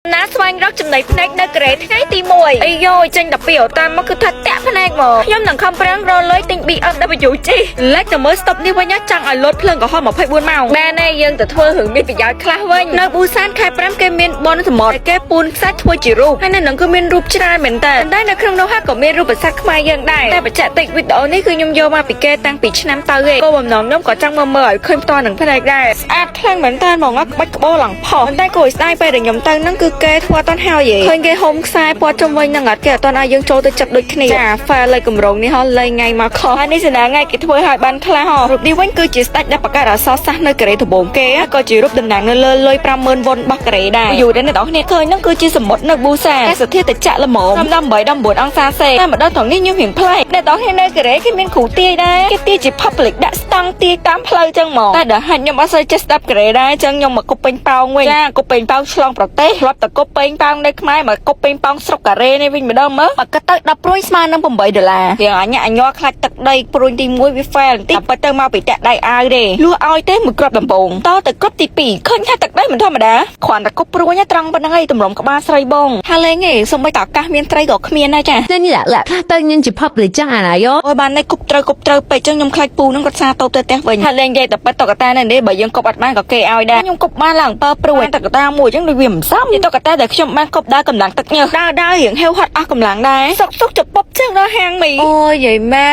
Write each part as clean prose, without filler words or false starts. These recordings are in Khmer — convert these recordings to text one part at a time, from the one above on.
ណាស្វែងរកចំណៃភ្នែកនៅកូរ៉េថ្ងៃទី1អីយ៉ូចេញដល់ពីអូតាមមកគឺថាតាក់ភ្នែកមកខ្ញុំនឹងខំប្រឹងរលុយទិញ BMW ជីលេចទៅមើលស្តុបនេះវិញចង់ឲ្យលោតភ្លើងកំហុស24ម៉ោងបានទេយើងទៅធ្វើរឿងមានប្រយោជន៍ខ្លះវិញនៅប៊ូសានខែ5គេមានបនសមុទ្រគេពូនខ្សាច់ធ្វើជារូបហើយនៅនឹងគឺមានរូបច្រើនមែនតើតែនៅក្នុងនោះហាក៏មានរូបប្រាសាទខ្មែរយើងដែរតែបច្ចាក់តិចវីដេអូនេះគឺខ្ញុំយកមកពីគេតាំងពីឆ្នាំទៅឯងគោលបំណងខ្ញុំក៏ចង់មើលឲ្យឃើញផ្ទាល់នឹងភ្នែកដែរស្អាតខ្លាំងមែនតើមកក្បាច់ក្បូរឡើងផុសតែគួរឲ្យស្ដាយពេលដែលខ្ញុំទៅហ្នឹងគឺគេធ្វើអត់ទាន់ហើយឃើញគេហុំខ្សែព័ទ្ធជុំវិញនឹងអត់គេអត់ទាន់ឲ្យយើងចូលទៅចិត្តដូចគ្នាចា file លើកម្រងនេះហោះលេងថ្ងៃមកខុសហើយនេះសនាថ្ងៃគេធ្វើឲ្យបានខ្លះហោះរូបនេះវិញគឺជាស្ដេចដែលបង្កើតអក្សរសាស្ត្រនៅកូរ៉េត្បូងគេក៏ជារូបតំណាងនៅលើលុយ 50,000 វ៉ុនរបស់កូរ៉េដែរយូរដែរអ្នកនរគ្នាឃើញហ្នឹងគឺជាសមុទ្រនៅប៊ូសានសធាតុចក្រល្មម18-19 អង្សាសេតែម្ដងត្រង់នេះខ្ញុំរៀងប្លែកអ្នកនរគ្នានៅកូរ៉េគេមានគ្រូទាយដែរគេទាយជា public ដាក់ស្តង់ទាយតាមផ្លូវចឹងហ្មងតែដល់ហាច់ខ្ញុំអត់សូវចេះស្ដាប់កូរ៉េដែរចឹងខ្ញុំមកគប់ពេញប៉ោងវិញចាគប់ពេញប៉ោងឆ្លងប្រទេសរាប់តែគប់ពេញប៉ោងនៅខ្មែរមកគប់ពេញប៉ោងស្រុកកូរ៉េនេះវិញម្ដងមើលមកគិតទៅ10ព្រួយស្មើនឹង$8ទាំងអញខ្លាច់ទឹកដីព្រួយទី1វា fail បន្តិចតែទៅមកពីតាក់ដៃអាវទេលួសឲ្យទេមួយគ្រាប់ដំបងតទៅគ្រាប់ទី2ឃើញថាទឹកដីមិនធម្មតាគ្រាន់តែគប់ព្រួយត្រង់ប៉ុណ្្នឹងឯងតម្រុំក្បាលស្រីបងហាលេងឯងសំបីតអាកាសមានត្រីក៏គ្មានដែរចានេះឡាខ្លះទៅញញជា public ចឹងអាណាយោអូយបាននេះគប់ត្រូវពេកចឹងខ្ញុំខ្លាចពូនឹងគាត់សាតូបទៅផ្ទះវិញហាលេងនិយាយតែប៉ិតតកតានេះបើយើងគប់អត់បានក៏គេឲ្យដែរខ្ញុំគប់បានឡើង7ព្រួយតកតាមួយចឹងដូចវាមិនសមនិយាយតកតាដែលខ្ញុំបានគប់ដើរកម្លាំងទឹកញើសដើររៀងហេវហត់អស់កម្លាំងដែរសុកចពុបចឹងដល់ហាងមីអូយយាយម៉ែ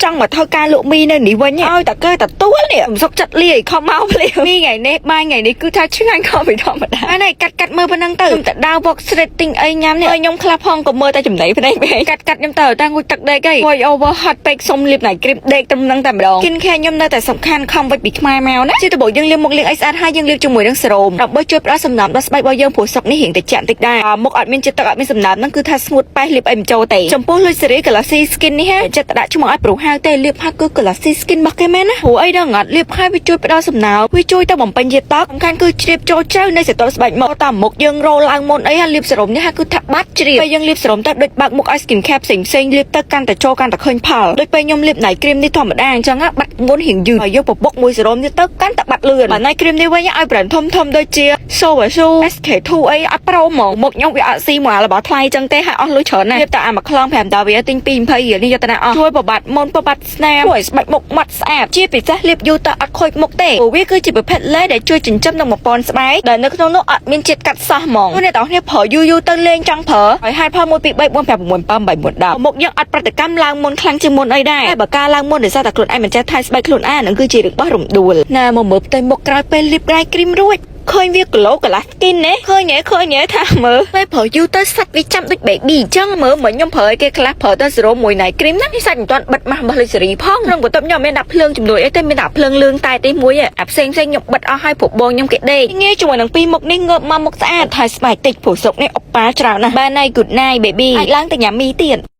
ចង់មកធ្វើការលក់មីនៅនេះវិញឲ្យតើទទួលនេះមិនសុកចិត្តលាយខំមកភ្លាមមីថ្ងៃនេះបាយថ្ងៃនេះគឺថាឆ្ងាញ់ខំពីធម្មតាហើយកាត់មើលប៉ុណ្ណឹងទៅខ្ញុំតែដើរ walk street ទិញអីញ៉ាំនេះឲ្យខ្ញុំខ្លះផងក៏មើលតែចំណៃភ្នែកវិញកាត់ខ្ញុំទៅតែងួចទឹកដេកអី voice over hot ពេកសុំលាបណៃគ្រីមដេកត្រឹមហ្នឹងតែម្ដងគិនខែខ្ញុំនៅតែសំខាន់ខំវិចពីខ្មែរមកណាជាតើបើយើងលាបមុខលាងអីស្អាតហើយយើងលាបជាមួយនឹងសេរ៉ូមដើម្បីជួយផ្ដល់សំណើមដល់ស្បែករបស់យើងព្រោះស្រុកនេះរៀងតិចតិចដែរមុខអត់មានជាតិទឹកអត់មានសំណើមហ្នឹងគឺថាស្ងួតប៉េះលាបអីមិនចូលទេចំពោះលុយសេរី Galaxy Skin នេះហ៎ចិត្តដាក់ឈ្មោះឲ្យប្រុសហៅទេលាបហាក់គឺ Galaxy Skin របស់គេមែនណាព្រោះអីដល់អត់លាបហើយវាជួយផ្ដល់សំណើមវាជួយទៅបំពេញជាតិទឹកសំខាន់គឺជ្រាបចូលជ្រៅនៃស្រទាប់ស្បែកមកតាមមុខយើងរោឡើងមុនអីហើយលាបសេរ៉ូមនេះហាក់គឺថាបាត់ជ្រាបពេលយើងលាបសេរ៉ូមទៅដូចបើកមុខឲ្យ Skin Care ផ្សេងលាបទៅកាន់តែចូលកាន់តែឃើញផលដូចពេលខ្ញុំលាបណៃគ្រីមនេះធម្មតាអញ្ចឹងបាត់មុនរៀងយឺតហើយយកពពុកមួយសេរ៉ូមនេះទៅកាន់តែបាត់លឿនបាទណៃគ្រីមនេះវិញឲ្យ brand ធំដូចជា Sovasu SK2 អីអត់ប្រូហ្មងមុខខ្ញុំវាអត់ស៊ីមករបស់ថ្លៃចឹងទេហើយអស់លុយច្រើនណាស់លាបតែអាមួយខ្លង5ដុល្លារទិញ2 20រៀលនេះយកទៅណាអស់ជួយប្របាត់មុនប្របាត់ស្នាមជួយស្បែកមុខមាត់ស្អាតជាពិសេសលាបយូរទៅអត់ខូចមុខទេព្រោះវាគឺជាប្រភេទលេដែលជួយចិញ្ចឹមនឹងប្រព័ន្ធស្បែកដែលនៅក្នុងនោះអត់មានជាតិកាត់សោះហ្មងអ្នកទាំងគ្នាប្រើយូរទៅលេងចង់ប្រើហើយហេតុផល1 2 3 4 5 6 7 8 9 10មុខយើងអត់ប្រតិកម្មឡើងមុនខ្លាំងជាងមុនអីដែរតែបើការឡើងមុនដោយសារតែខ្លួនឯងមិនចេះថែស្បែកខ្លួនឯងនឹងគឺជារបស់រំដួលណាមកមើលផ្ទៃមុខក្រោយពេលលាបក្រៃគ្រីមរួចឃើញវាក្លោកលាស់ skin ណាឃើញថាមើលពេលប្រើយូរទៅសាច់វាចាំដូច baby អញ្ចឹងមើលមកខ្ញុំប្រើឲ្យគេខ្លះប្រើទៅសេរ៉ូមមួយណៃគ្រីមណានេះសាច់មិនទាន់បិទម៉ាស់របស់លុយសេរីផងក្នុងបន្ទប់ខ្ញុំមានដាក់ភ្លើងជំនួយអីទេមានដាក់ភ្លើងលឿងតែទីមួយអាផ្សេងខ្ញុំបិទអស់ឲ្យព្រោះបងខ្ញុំគេដេកងាយជាមួយនឹងពីរមុខនេះងើបមកមុខស្អាតហើយស្បែកតិចព្រោះស្រុកនេះអុបប៉ាច្រើនណាស់បានហើយ good night baby អាចឡើងទៅញ៉ាំមីទៀត